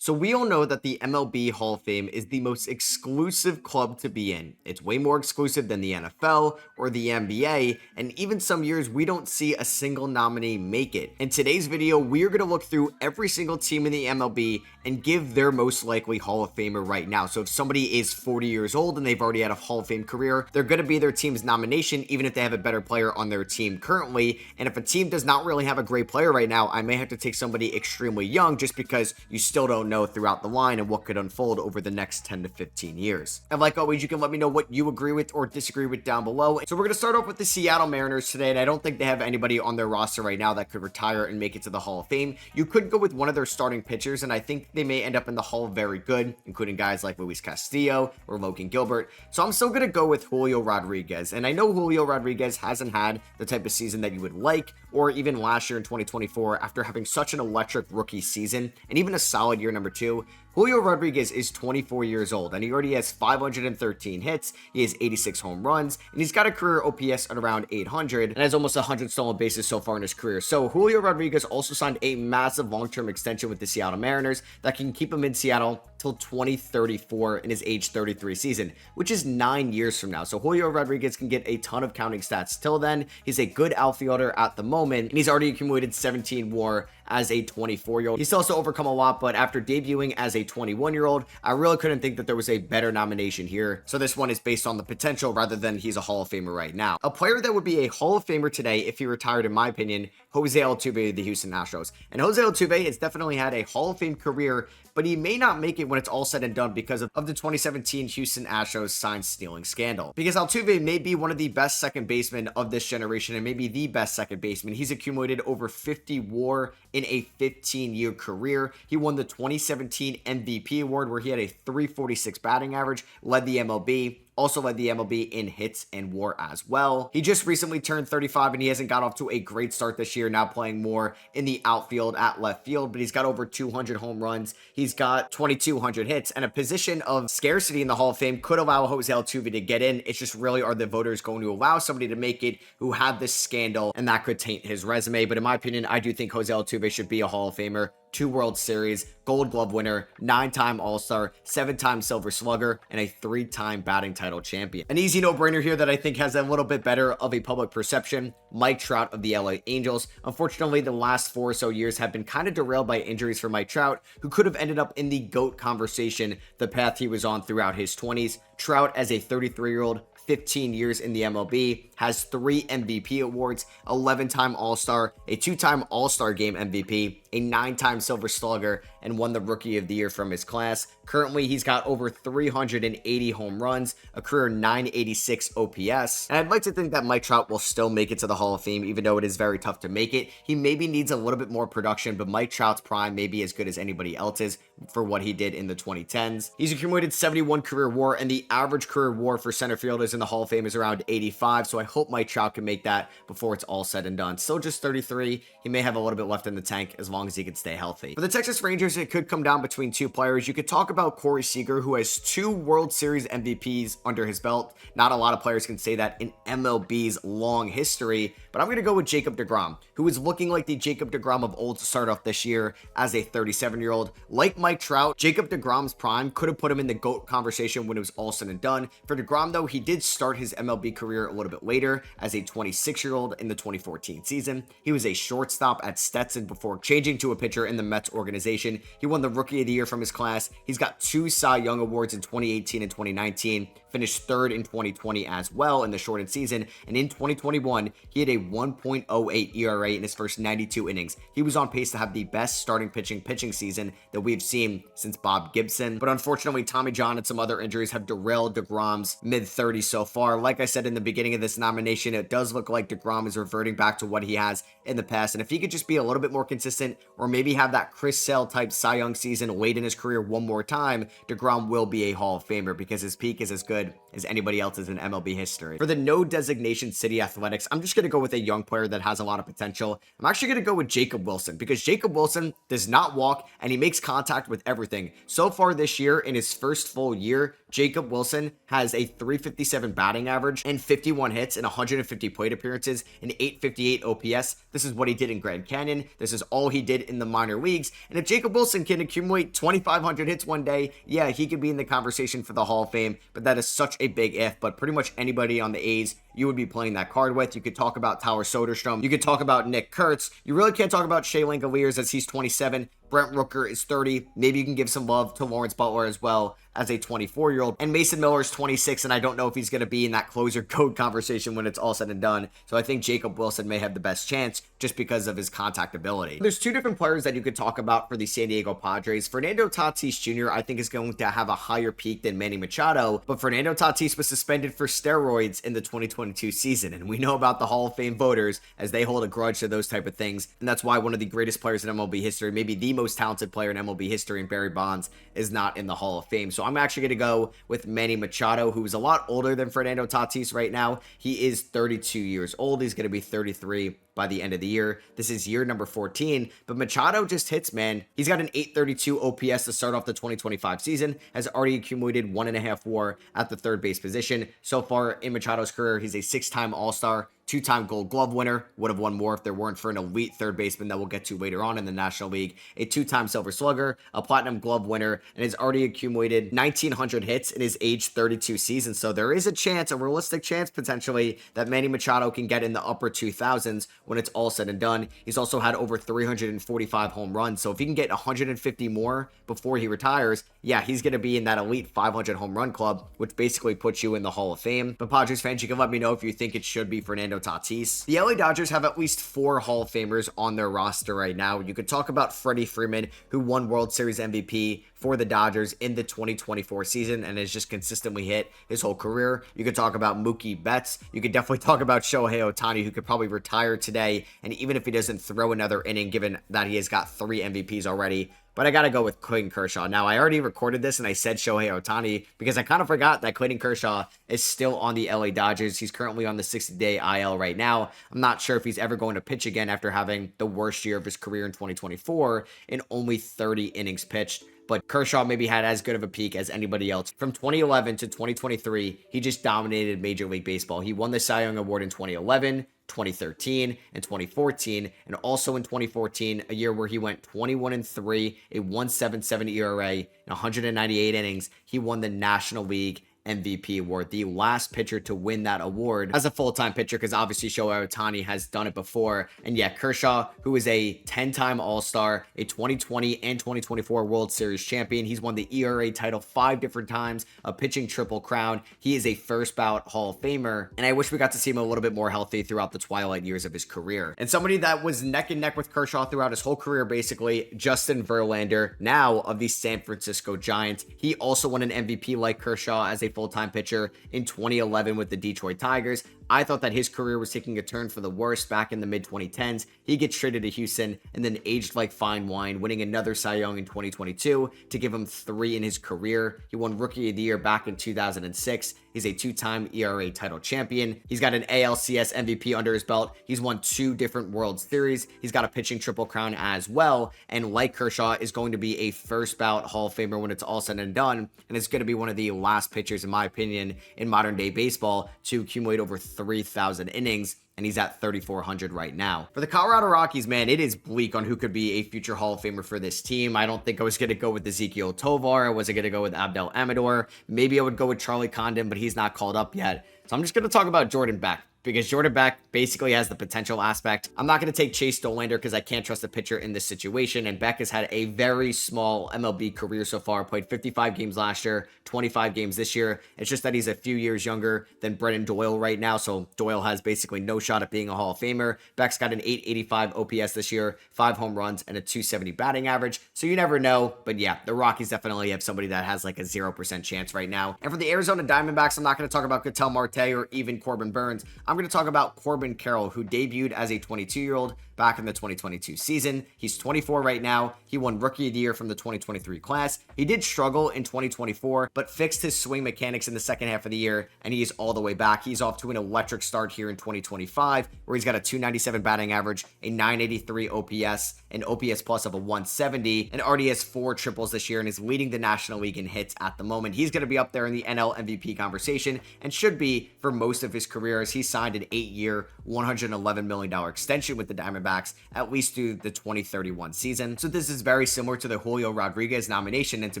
So we all know that the MLB Hall of Fame is the most exclusive club to be in. It's way more exclusive than the NFL or the NBA, and even some years we don't see a single nominee make it. In today's video, we're going to look through every single team in the MLB and give their most likely Hall of Famer right now. So if somebody is 40 years old and they've already had a Hall of Fame career, they're going to be their team's nomination even if they have a better player on their team currently. And if a team does not really have a great player right now, I may have to take somebody extremely young just because you still don't know throughout the line and what could unfold over the next 10 to 15 years. And like always, you can let me know what you agree with or disagree with down below. So we're going to start off with the Seattle Mariners today, and I don't think they have anybody on their roster right now that could retire and make it to the Hall of Fame. You could go with one of their starting pitchers, and I think they may end up in the Hall very good, including guys like Luis Castillo or Logan Gilbert. So I'm still going to go with Julio Rodriguez, and I know Julio Rodriguez hasn't had the type of season that you would like, or even last year in 2024 after having such an electric rookie season and even a solid year number 2. Julio Rodriguez is 24 years old, and he already has 513 hits, he has 86 home runs, and he's got a career OPS at around 800, and has almost 100 stolen bases so far in his career. So Julio Rodriguez also signed a massive long-term extension with the Seattle Mariners that can keep him in Seattle till 2034 in his age 33 season, which is 9 years from now. So Julio Rodriguez can get a ton of counting stats. Till then, he's a good outfielder at the moment, and he's already accumulated 17 WAR as a 24-year-old. He's also overcome a lot, but after debuting as a 21-year-old, I really couldn't think that there was a better nomination here. So this one is based on the potential rather than he's a Hall of Famer right now. A player that would be a Hall of Famer today if he retired, in my opinion, Jose Altuve of the Houston Astros. And Jose Altuve has definitely had a Hall of Fame career, but he may not make it when it's all said and done because of the 2017 Houston Astros sign stealing scandal. Because Altuve may be one of the best second basemen of this generation and maybe the best second baseman. He's accumulated over 50 WAR in a 15-year career. He won the 2017 MVP award where he had a 346 batting average, led the MLB. Also led the MLB in hits and WAR as well. He just recently turned 35 and he hasn't got off to a great start this year, now playing more in the outfield at left field, but he's got over 200 home runs. He's got 2,200 hits, and a position of scarcity in the Hall of Fame could allow Jose Altuve to get in. It's just really, are the voters going to allow somebody to make it who had this scandal, and that could taint his resume. But in my opinion, I do think Jose Altuve should be a Hall of Famer. 2 World Series, Gold Glove winner, 9-time All-Star, 7-time Silver Slugger, and a 3-time batting title champion. An easy no-brainer here that I think has a little bit better of a public perception, Mike Trout of the LA Angels. Unfortunately, the last 4 or so years have been kind of derailed by injuries for Mike Trout, who could have ended up in the GOAT conversation, the path he was on throughout his 20s. Trout, as a 33-year-old, 15 years in the MLB, has 3 MVP awards, 11-time All-Star, a 2-time All-Star Game MVP, a 9-time Silver Slugger, and won the Rookie of the Year from his class. Currently, he's got over 380 home runs, a career 986 OPS, and I'd like to think that Mike Trout will still make it to the Hall of Fame, even though it is very tough to make it. He maybe needs a little bit more production, but Mike Trout's prime may be as good as anybody else's for what he did in the 2010s. He's accumulated 71 career WAR, and the average career WAR for center fielders in the Hall of Fame is around 85, so I hope Mike Trout can make that before it's all said and done. Still just 33, he may have a little bit left in the tank as long as he can stay healthy. For the Texas Rangers, it could come down between 2 players. You could talk about Corey Seager, who has 2 World Series MVPs under his belt. Not a lot of players can say that in MLB's long history, but I'm going to go with Jacob deGrom, who is looking like the Jacob deGrom of old to start off this year as a 37-year-old. Like Mike Trout, Jacob deGrom's prime could have put him in the GOAT conversation when it was all said and done. For deGrom, though, he did start his MLB career a little bit later as a 26-year-old in the 2014 season. He was a shortstop at Stetson before changing to a pitcher in the Mets organization. He won the Rookie of the Year from his class. He's got 2 Cy Young Awards in 2018 and 2019. Finished 3rd in 2020 as well in the shortened season, and in 2021 he had a 1.08 ERA in his first 92 innings. He was on pace to have the best starting pitching season that we've seen since Bob Gibson, but unfortunately Tommy John and some other injuries have derailed deGrom's mid-30s so far. Like I said in the beginning of this nomination, it does look like deGrom is reverting back to what he has in the past, and if he could just be a little bit more consistent or maybe have that Chris Sale type Cy Young season late in his career one more time, deGrom will be a Hall of Famer because his peak is as good as anybody else's in MLB history. For the no designation City Athletics, I'm just going to go with a young player that has a lot of potential. I'm actually going to go with Jacob Wilson because Jacob Wilson does not walk and he makes contact with everything. So far this year, in his first full year, Jacob Wilson has a 357 batting average and 51 hits and 150 plate appearances and 858 OPS. This is what he did in Grand Canyon. This is all he did in the minor leagues. And if Jacob Wilson can accumulate 2,500 hits one day, yeah, he could be in the conversation for the Hall of Fame, but that is such a big if. But pretty much anybody on the A's you would be playing that card with. You could talk about Tyler Soderstrom. You could talk about Nick Kurtz. You really can't talk about Shea Langoliers as he's 27. Brent Rooker is 30. Maybe you can give some love to Lawrence Butler as well as a 24-year-old. And Mason Miller is 26, and I don't know if he's going to be in that closer code conversation when it's all said and done. So I think Jacob Wilson may have the best chance just because of his contact ability. There's two different players that you could talk about for the San Diego Padres. Fernando Tatis Jr. I think is going to have a higher peak than Manny Machado, but Fernando Tatis was suspended for steroids in the 2022 season, and we know about the Hall of Fame voters as they hold a grudge to those type of things, and that's why one of the greatest players in MLB history, maybe the most talented player in MLB history, in Barry Bonds, is not in the Hall of Fame. So I'm actually going to go with Manny Machado, who is a lot older than Fernando Tatis right now. He is 32 years old. He's going to be 33 by the end of the year. This is year number 14, but Machado just hits, man. He's got an 832 OPS to start off the 2025 season, has already accumulated 1.5 WAR at the third base position. So far in Machado's career, he's a 6-time All-Star, 2-time Gold Glove winner, would have won more if there weren't for an elite third baseman that we'll get to later on in the National League, a 2-time Silver Slugger, a Platinum Glove winner, and has already accumulated 1,900 hits in his age 32 season. So there is a chance, a realistic chance potentially, that Manny Machado can get in the upper 2,000s when it's all said and done. He's also had over 345 home runs, so if he can get 150 more before he retires, yeah, he's going to be in that elite 500 home run club, which basically puts you in the Hall of Fame. But Padres fans, you can let me know if you think it should be Fernando Tatis. The LA Dodgers have at least 4 Hall of Famers on their roster right now. You could talk about Freddie Freeman, who won World Series MVP for the Dodgers in the 2024 season and has just consistently hit his whole career. You could talk about Mookie Betts. You could definitely talk about Shohei Ohtani, who could probably retire today, and even if he doesn't throw another inning, given that he has got 3 MVPs already. But I got to go with Clayton Kershaw. Now, I already recorded this and I said Shohei Ohtani because I kind of forgot that Clayton Kershaw is still on the LA Dodgers. He's currently on the 60-day IL right now. I'm not sure if he's ever going to pitch again after having the worst year of his career in 2024 in only 30 innings pitched. But Kershaw maybe had as good of a peak as anybody else. From 2011 to 2023, he just dominated Major League Baseball. He won the Cy Young Award in 2011, 2013, and 2014, and also in 2014, a year where he went 21-3, a 1.77 ERA, and 198 innings. He won the National League MVP award, the last pitcher to win that award as a full-time pitcher, because obviously Shohei Ohtani has done it before. And yeah, Kershaw, who is a 10-time All-Star, a 2020 and 2024 World Series champion. He's won the ERA title 5 different times, a pitching triple crown. He is a first ballot Hall of Famer, and I wish we got to see him a little bit more healthy throughout the twilight years of his career. And somebody that was neck and neck with Kershaw throughout his whole career, basically, Justin Verlander, now of the San Francisco Giants. He also won an MVP like Kershaw as a full-time pitcher in 2011 with the Detroit Tigers. I thought that his career was taking a turn for the worse back in the mid-2010s. He gets traded to Houston and then aged like fine wine, winning another Cy Young in 2022 to give him 3 in his career. He won Rookie of the Year back in 2006. He's a 2-time ERA title champion. He's got an ALCS MVP under his belt. He's won 2 different World Series. He's got a pitching triple crown as well. And like Kershaw, is going to be a first ballot Hall of Famer when it's all said and done. And it's going to be one of the last pitchers, in my opinion, in modern day baseball to accumulate over 3,000 innings. And he's at 3,400 right now. For the Colorado Rockies, man, it is bleak on who could be a future Hall of Famer for this team. I don't think I was going to go with Ezekiel Tovar. I wasn't going to go with Abdel Amador. Maybe I would go with Charlie Condon, but he's not called up yet. So I'm just going to talk about Jordan Beck, because Jordan Beck basically has the potential aspect. I'm not going to take Chase Dollander because I can't trust the pitcher in this situation, and Beck has had a very small MLB career so far. Played 55 games last year, 25 games this year. It's just that he's a few years younger than Brennan Doyle right now, so Doyle has basically no shot at being a Hall of Famer. Beck's got an 885 OPS this year, 5 home runs, and a 270 batting average, so you never know. But yeah, the Rockies definitely have somebody that has like a 0% chance right now. And for the Arizona Diamondbacks, I'm not going to talk about Ketel Marte or even Corbin Burns. I'm going to talk about Corbin Carroll, who debuted as a 22-year-old, back in the 2022 season. He's 24 right now. He won Rookie of the Year from the 2023 class. He did struggle in 2024, but fixed his swing mechanics in the second half of the year, and he is all the way back. He's off to an electric start here in 2025, where he's got a 297 batting average, a 983 OPS, an OPS plus of a 170, and already has 4 triples this year and is leading the National League in hits at the moment. He's going to be up there in the NL MVP conversation and should be for most of his career, as he signed an 8-year, $111 million extension with the Diamondbacks at least through the 2031 season. So this is very similar to the Julio Rodriguez nomination, and to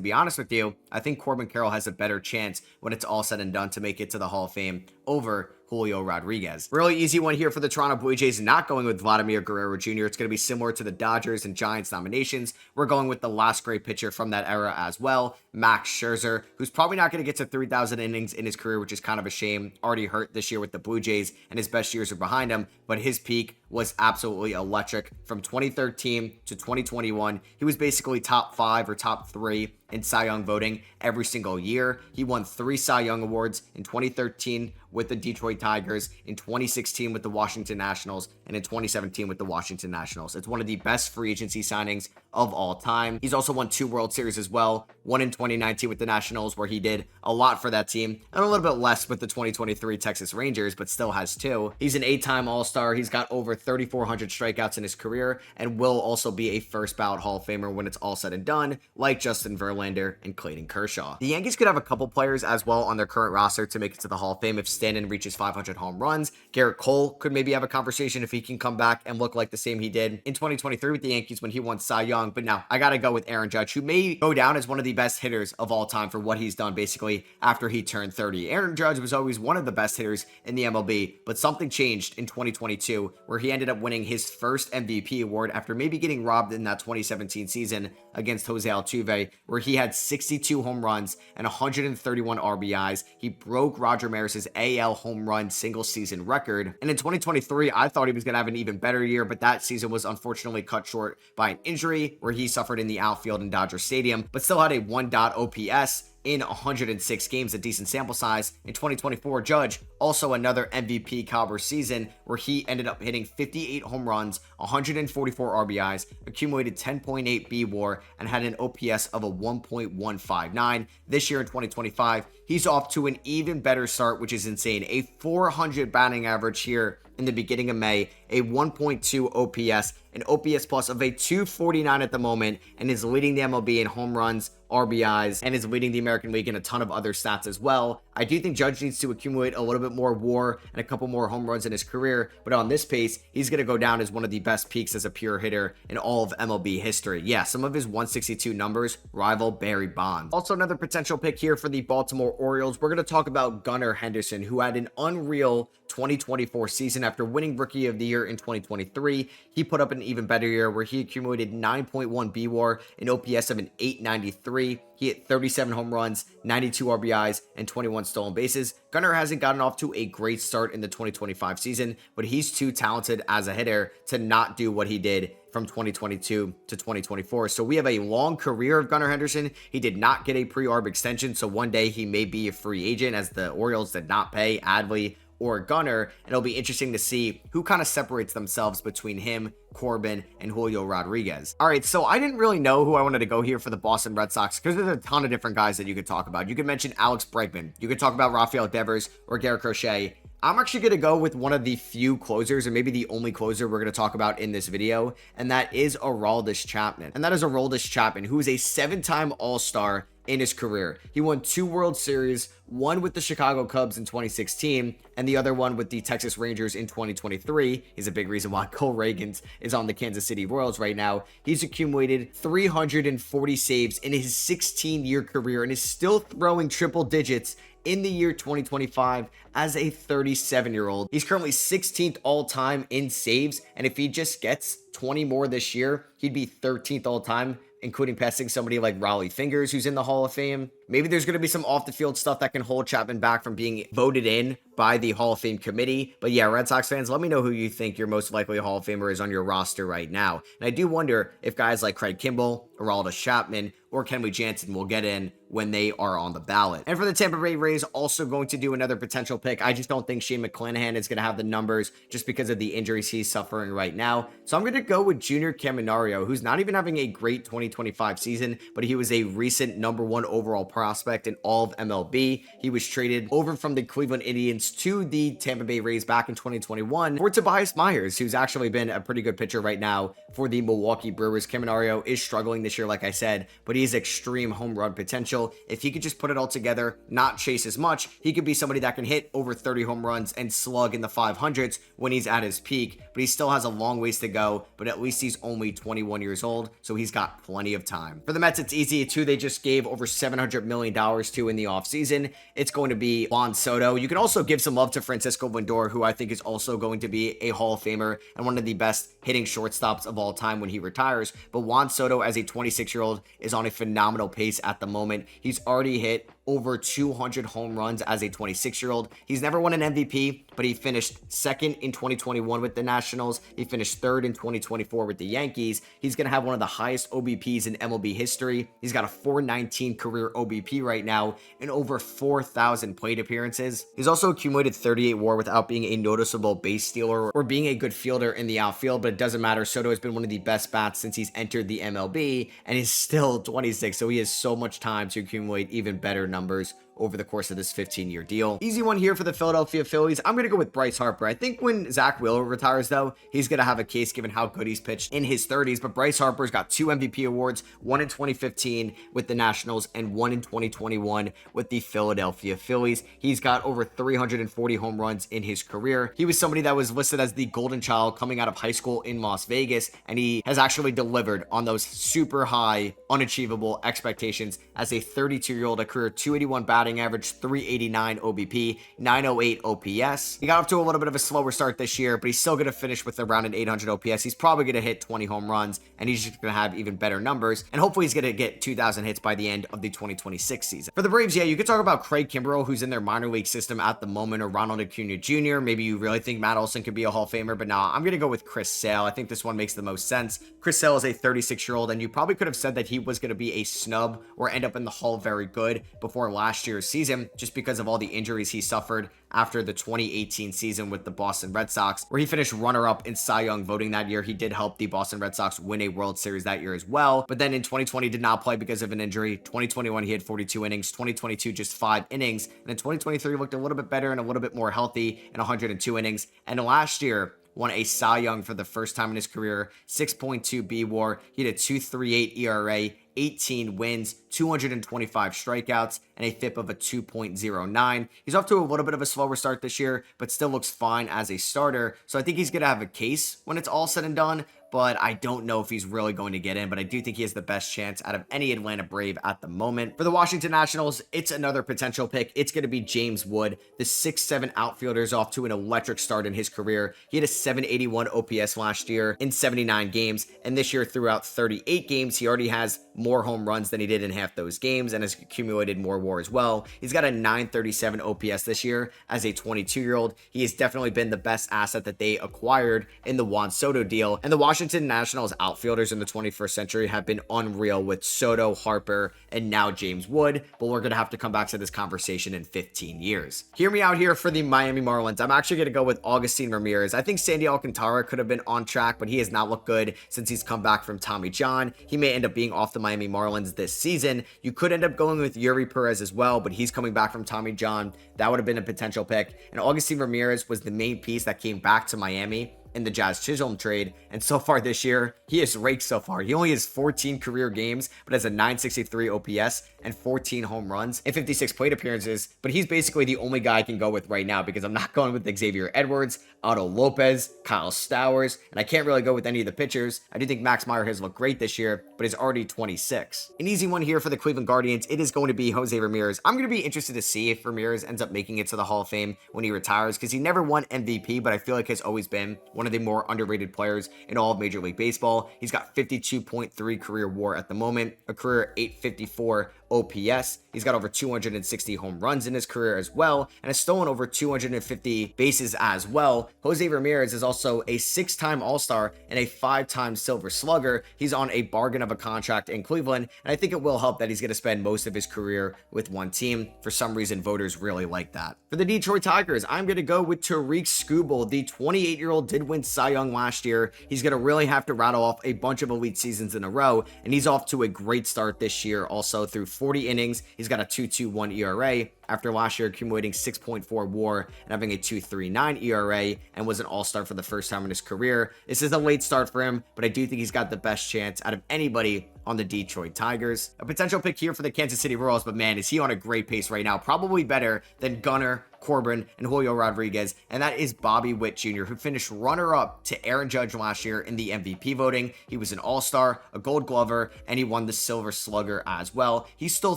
be honest with you, I think Corbin Carroll has a better chance when it's all said and done to make it to the Hall of Fame over Julio Rodriguez. Really easy one here for the Toronto Blue Jays, not going with Vladimir Guerrero Jr. It's going to be similar to the Dodgers and Giants nominations. We're going with the last great pitcher from that era as well, Max Scherzer, who's probably not going to get to 3,000 innings in his career, which is kind of a shame. Already hurt this year with the Blue Jays, and his best years are behind him, but his peak was absolutely electric. From 2013 to 2021, he was basically top 5 or top 3 in Cy Young voting every single year. He won 3 Cy Young awards in 2013 with the Detroit Tigers, in 2016 with the Washington Nationals, and in 2017 with the Washington Nationals. It's one of the best free agency signings of all time. He's also won 2 World Series as well, one in 2019 with the Nationals, where he did a lot for that team, and a little bit less with the 2023 Texas Rangers, but still has 2. He's an 8-time All-Star. He's got over 3,400 strikeouts in his career, and will also be a first ballot Hall of Famer when it's all said and done, like Justin Verlander and Clayton Kershaw. The Yankees could have a couple players as well on their current roster to make it to the Hall of Fame if Stanton reaches 500 home runs. Garrett Cole could maybe have a conversation if he can come back and look like the same he did in 2023 with the Yankees when he won Cy Young. But now I gotta go with Aaron Judge, who may go down as one of the best hitters of all time for what he's done basically after he turned 30. Aaron Judge was always one of the best hitters in the MLB, but something changed in 2022 where he ended up winning his first MVP award after maybe getting robbed in that 2017 season against Jose Altuve, where he had 62 home runs and 131 RBIs. He broke Roger Maris's AL home run single season record. And in 2023, I thought he was going to have an even better year, but that season was unfortunately cut short by an injury where he suffered in the outfield in Dodger Stadium, but still had a 1.0 OPS in 106 games, a decent sample size. In 2024, Judge, also another MVP caliber season where he ended up hitting 58 home runs, 144 RBIs, accumulated 10.8 B-WAR, and had an OPS of a 1.159. This year in 2025, he's off to an even better start, which is insane. A 400 batting average here in the beginning of May, a 1.2 OPS, an OPS plus of a 249 at the moment, and is leading the MLB in home runs, RBIs, and is leading the American League in a ton of other stats as well. I do think Judge needs to accumulate a little bit more WAR and a couple more home runs in his career, but on this pace, he's going to go down as one of the best peaks as a pure hitter in all of MLB history. Yeah, some of his 162 numbers rival Barry Bonds. Also, another potential pick here for the Baltimore Orioles. We're going to talk about Gunnar Henderson, who had an unreal 2024 season after winning Rookie of the Year in 2023. He put up an even better year where he accumulated 9.1 B-WAR, an OPS of an 893. He hit 37 home runs, 92 RBIs, and 21 stolen bases. Gunnar hasn't gotten off to a great start in the 2025 season, but he's too talented as a hitter to not do what he did from 2022 to 2024. So we have a long career of Gunnar Henderson. He did not get a pre-arb extension, so one day he may be a free agent, as the Orioles did not pay Adley or Gunnar, and it'll be interesting to see who kind of separates themselves between him, Corbin, and Julio Rodriguez. All right, so I didn't really know who I wanted to go here for the Boston Red Sox because there's a ton of different guys that you could talk about. You could mention Alex Bregman. You could talk about Rafael Devers or Garrett Crochet. I'm actually going to go with one of the few closers, and maybe the only closer we're going to talk about in this video, and that is Aroldis Chapman. And that is Aroldis Chapman, who is a 7-time All-Star in his career. He won 2 World Series, one with the Chicago Cubs in 2016, and the other one with the Texas Rangers in 2023. He's a big reason why Cole Reagans is on the Kansas City Royals right now. He's accumulated 340 saves in his 16-year career and is still throwing triple digits in the year 2025 as a 37-year-old. He's currently 16th all-time in saves, and if he just gets 20 more this year, he'd be 13th all-time, including passing somebody like Raleigh Fingers, who's in the Hall of Fame. Maybe there's going to be some off-the-field stuff that can hold Chapman back from being voted in by the Hall of Fame committee. But yeah, Red Sox fans, let me know who you think your most likely Hall of Famer is on your roster right now. And I do wonder if guys like Craig Kimbrell, Aroldis Chapman, or Kenley Jansen will get in when they are on the ballot. And for the Tampa Bay Rays, also going to do another potential pick. I just don't think Shane McClanahan is going to have the numbers just because of the injuries he's suffering right now. So I'm going to go with Junior Caminario, who's not even having a great 2025 season, but he was a recent #1 overall prospect in all of MLB. He was traded over from the Cleveland Indians to the Tampa Bay Rays back in 2021 for Tobias Myers, who's actually been a pretty good pitcher right now for the Milwaukee Brewers. Caminario is struggling this year, like I said, but he has extreme home run potential. If he could just put it all together, not chase as much, he could be somebody that can hit over 30 home runs and slug in the 500s when he's at his peak, but he still has a long ways to go, but at least he's only 21 years old, so he's got plenty of time. For the Mets, it's easy. It's who they just gave over $700 million to in the offseason. It's going to be Juan Soto. You can also give some love to Francisco Lindor, who I think is also going to be a Hall of Famer and one of the best hitting shortstops of all time when he retires. But Juan Soto, as a 26-year-old, is on a phenomenal pace at the moment. He's already hit over 200 home runs as a 26-year-old. He's never won an MVP, but he finished second in 2021 with the Nationals. He finished third in 2024 with the Yankees. He's going to have one of the highest OBPs in MLB history. He's got a .419 career OBP right now and over 4,000 plate appearances. He's also accumulated 38 WAR without being a noticeable base stealer or being a good fielder in the outfield, but it doesn't matter. Soto has been one of the best bats since he's entered the MLB, and he's still 26, so he has so much time to accumulate even better numbers over the course of this 15-year deal. Easy one here for the Philadelphia Phillies. I'm going to go with Bryce Harper. I think when Zach Wheeler retires, though, he's going to have a case given how good he's pitched in his 30s, but Bryce Harper's got 2 MVP awards, one in 2015 with the Nationals and one in 2021 with the Philadelphia Phillies. He's got over 340 home runs in his career. He was somebody that was listed as the golden child coming out of high school in Las Vegas, and he has actually delivered on those super high, unachievable expectations as a 32-year-old, a career 281 batting average, 389 OBP, 908 OPS. He got off to a little bit of a slower start this year, but he's still going to finish with around an 800 OPS. He's probably going to hit 20 home runs, and he's just going to have even better numbers, and hopefully he's going to get 2,000 hits by the end of the 2026 season. For the Braves, yeah, you could talk about Craig Kimbrell, who's in their minor league system at the moment, or Ronald Acuna Jr. Maybe you really think Matt Olson could be a Hall of Famer, but nah, I'm going to go with Chris Sale. I think this one makes the most sense. Chris Sale is a 36-year-old, and you probably could have said that he was going to be a snub or end up in the Hall very good before last year's season, just because of all the injuries he suffered after the 2018 season with the Boston Red Sox, where he finished runner-up in Cy Young voting that year. He did help the Boston Red Sox win a World Series that year as well, but then in 2020 did not play because of an injury. 2021 he had 42 innings, 2022 just 5 innings, and in 2023 looked a little bit better and a little bit more healthy in 102 innings, and last year won a Cy Young for the first time in his career, 6.2 B WAR. He had a 2.38 ERA, 18 wins, 225 strikeouts, and a FIP of a 2.09. He's off to a little bit of a slower start this year, but still looks fine as a starter. So I think he's going to have a case when it's all said and done, but I don't know if he's really going to get in, but I do think he has the best chance out of any Atlanta Brave at the moment. For the Washington Nationals, it's another potential pick. It's going to be James Wood. The 6'7" outfielder is off to an electric start in his career. He had a 781 OPS last year in 79 games, and this year throughout 38 games, he already has more home runs than he did in half those games and has accumulated more WAR as well. He's got a 937 OPS this year as a 22-year-old. He has definitely been the best asset that they acquired in the Juan Soto deal, and the Washington Nationals outfielders in the 21st century have been unreal with Soto, Harper, and now James Wood, but we're going to have to come back to this conversation in 15 years. Hear me out here for the Miami Marlins. I'm actually going to go with Augustin Ramirez. I think Sandy Alcantara could have been on track, but he has not looked good since he's come back from Tommy John. He may end up being off the Miami Marlins this season. You could end up going with Yuri Perez as well, but he's coming back from Tommy John. That would have been a potential pick, and Augustin Ramirez was the main piece that came back to Miami in the Jazz Chisholm trade, and so far this year, he has raked so far. He only has 14 career games, but has a 963 OPS and 14 home runs and 56 plate appearances, but he's basically the only guy I can go with right now because I'm not going with Xavier Edwards, Otto Lopez, Kyle Stowers, and I can't really go with any of the pitchers. I do think Max Meyer has looked great this year, but he's already 26. An easy one here for the Cleveland Guardians, it is going to be Jose Ramirez. I'm going to be interested to see if Ramirez ends up making it to the Hall of Fame when he retires, because he never won MVP, but I feel like has always been one of the more underrated players in all of Major League Baseball. He's got 52.3 career WAR at the moment, a career 854 OPS. He's got over 260 home runs in his career as well, and has stolen over 250 bases as well. Jose Ramirez is also a 6-time All-Star and a 5-time Silver Slugger. He's on a bargain of a contract in Cleveland, and I think it will help that he's going to spend most of his career with one team. For some reason, voters really like that. For the Detroit Tigers, I'm going to go with Tariq Skubal. The 28-year-old did win Cy Young last year. He's going to really have to rattle off a bunch of elite seasons in a row, and he's off to a great start this year. Also, through 40 innings, he's got a 2.21 ERA after last year accumulating 6.4 WAR and having a 2.39 ERA, and was an all-star for the first time in his career. This is a late start for him, but I do think he's got the best chance out of anybody on the Detroit Tigers. A potential pick here for the Kansas City Royals, but man, is he on a great pace right now. Probably better than Gunnar, Corbin, and Julio Rodriguez, and that is Bobby Witt Jr., who finished runner-up to Aaron Judge last year in the MVP voting. He was an all-star, a gold glover, and he won the Silver Slugger as well. He stole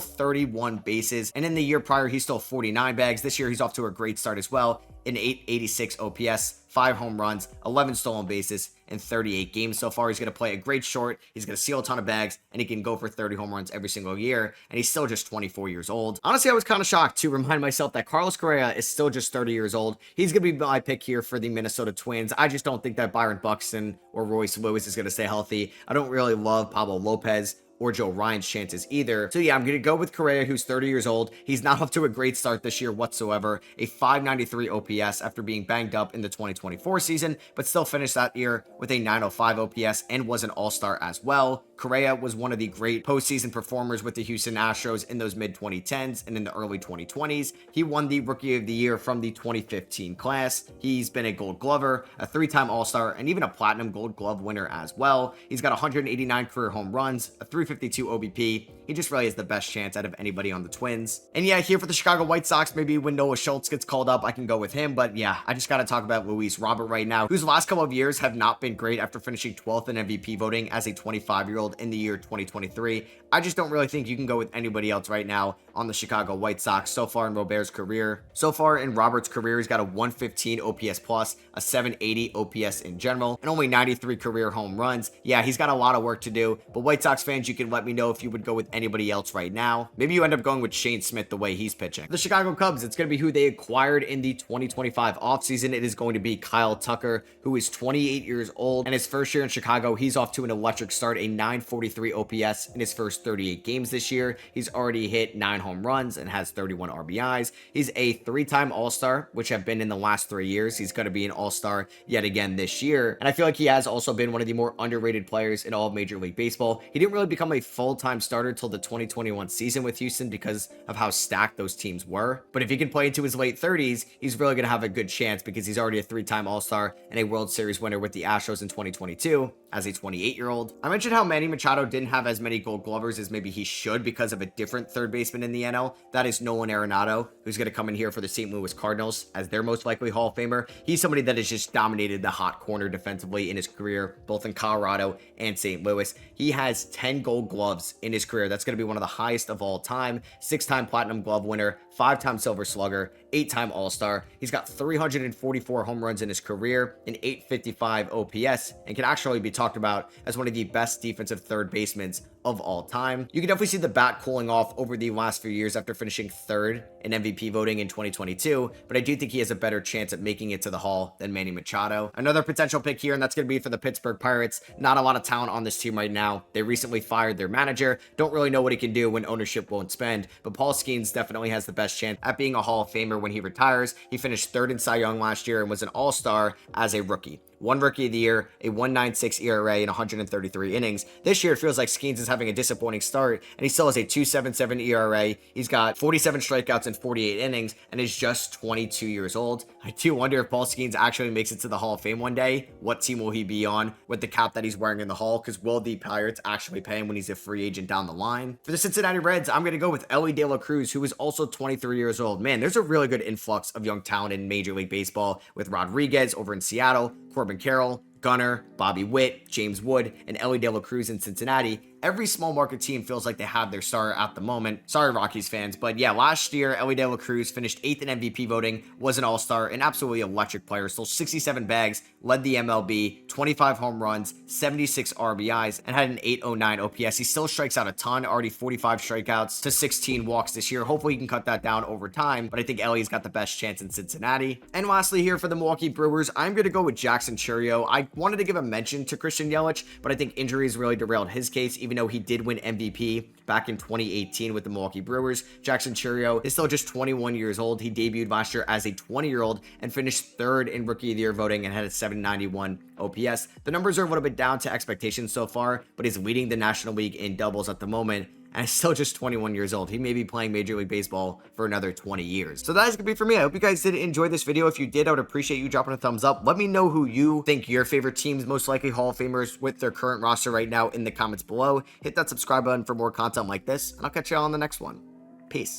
31 bases, and in the year prior, he stole 49 bags. This year, he's off to a great start as well. An 886 OPS, 5 home runs, 11 stolen bases in 38 games so far. He's going to play a great short. He's going to steal a ton of bags, and he can go for 30 home runs every single year, and he's still just 24 years old. Honestly, I was kind of shocked to remind myself that Carlos Correa is still just 30 years old. He's going to be my pick here for the Minnesota Twins. I just don't think that Byron Buxton or Royce Lewis is going to stay healthy. I don't really love Pablo Lopez or Joe Ryan's chances either. So yeah, I'm going to go with Correa, who's 30 years old. He's not off to a great start this year whatsoever. A 593 OPS after being banged up in the 2024 season, but still finished that year with a 905 OPS and was an all-star as well. Correa was one of the great postseason performers with the Houston Astros in those mid-2010s and in the early 2020s. He won the Rookie of the Year from the 2015 class. He's been a Gold Glover, a 3-time All-Star, and even a Platinum Gold Glove winner as well. He's got 189 career home runs, a 352 OBP. He just really has the best chance out of anybody on the Twins. And yeah, here for the Chicago White Sox, maybe when Noah Schultz gets called up, I can go with him. But yeah, I just got to talk about Luis Robert right now, whose last couple of years have not been great after finishing 12th in MVP voting as a 25-year-old in the year 2023. I just don't really think you can go with anybody else right now on the Chicago White Sox so far in Robert's career. So far in Robert's career, he's got a 115 OPS plus, a 780 OPS in general, and only 93 career home runs. Yeah, he's got a lot of work to do, but White Sox fans, you can let me know if you would go with anybody else right now. Maybe you end up going with Shane Smith the way he's pitching. The Chicago Cubs, it's going to be who they acquired in the 2025 offseason. It is going to be Kyle Tucker, who is 28 years old, and his first year in Chicago, he's off to an electric start, a 943 OPS in his first 38 games this year. He's already hit 9 home runs and has 31 RBIs. He's a 3-time All-Star, which have been in the last 3 years. He's going to be an All-Star yet again this year, and I feel like he has also been one of the more underrated players in all of Major League Baseball. He didn't really become a full-time starter till the 2021 season with Houston because of how stacked those teams were, but if he can play into his late 30s, he's really going to have a good chance because he's already a 3-time All-Star and a World Series winner with the Astros in 2022 as a 28-year-old. I mentioned how Manny Machado didn't have as many Gold Glovers as maybe he should because of a different third baseman in the NL. That is Nolan Arenado, who's going to come in here for the St. Louis Cardinals as their most likely Hall of Famer. He's somebody that has just dominated the hot corner defensively in his career, both in Colorado and St. Louis. He has 10 Gold Gloves in his career. That's going to be one of the highest of all time. 6-time Platinum Glove winner, 5-time Silver Slugger, 8-time All-Star. He's got 344 home runs in his career, an 855 OPS, and can actually be talked about as one of the best defensive third basemen of all time. You can definitely see the bat cooling off over the last few years after finishing 3rd in MVP voting in 2022, but I do think he has a better chance at making it to the Hall than Manny Machado. Another potential pick here, and that's going to be for the Pittsburgh Pirates. Not a lot of talent on this team right now. They recently fired their manager. Don't really know what he can do when ownership won't spend, but Paul Skeens definitely has the best chance at being a Hall of Famer when he retires. He finished 3rd in Cy Young last year and was an All-Star as a rookie. 1 Rookie of the Year, a 196 ERA in 133 innings. This year, it feels like Skeens is having a disappointing start, and he still has a 2.77 ERA. He's got 47 strikeouts in 48 innings, and is just 22 years old. I do wonder if Paul Skeens actually makes it to the Hall of Fame one day. What team will he be on with the cap that he's wearing in the Hall? Because will the Pirates actually pay him when he's a free agent down the line? For the Cincinnati Reds, I'm going to go with Elly De La Cruz, who is also 23 years old. Man, there's a really good influx of young talent in Major League Baseball with Rodriguez over in Seattle, Corbin Carroll, Gunnar, Bobby Witt, James Wood, and Elly De La Cruz in Cincinnati, every small market team feels like they have their star at the moment. Sorry, Rockies fans, but yeah, last year, Elly De La Cruz finished 8th in MVP voting, was an all-star, an absolutely electric player, stole 67 bags, led the MLB, 25 home runs, 76 RBIs, and had an 809 OPS. He still strikes out a ton, already 45 strikeouts to 16 walks this year. Hopefully he can cut that down over time, but I think Elly's got the best chance in Cincinnati. And lastly here for the Milwaukee Brewers, I'm going to go with Jackson Chourio. I wanted to give a mention to Christian Yelich, but I think injuries really derailed his case, even though he did win MVP back in 2018 with the Milwaukee Brewers. Jackson Chourio is still just 21 years old. He debuted last year as a 20-year-old and finished 3rd in Rookie of the Year voting and had a 791 OPS. The numbers are a little bit down to expectations so far, but he's leading the National League in doubles at the moment, and is still just 21 years old. He may be playing Major League Baseball for another 20 years. So that is going to be for me. I hope you guys did enjoy this video. If you did, I would appreciate you dropping a thumbs up. Let me know who you think your favorite teams, most likely Hall of Famers with their current roster right now in the comments below. Hit that subscribe button for more content like this, and I'll catch you all on the next one. Peace.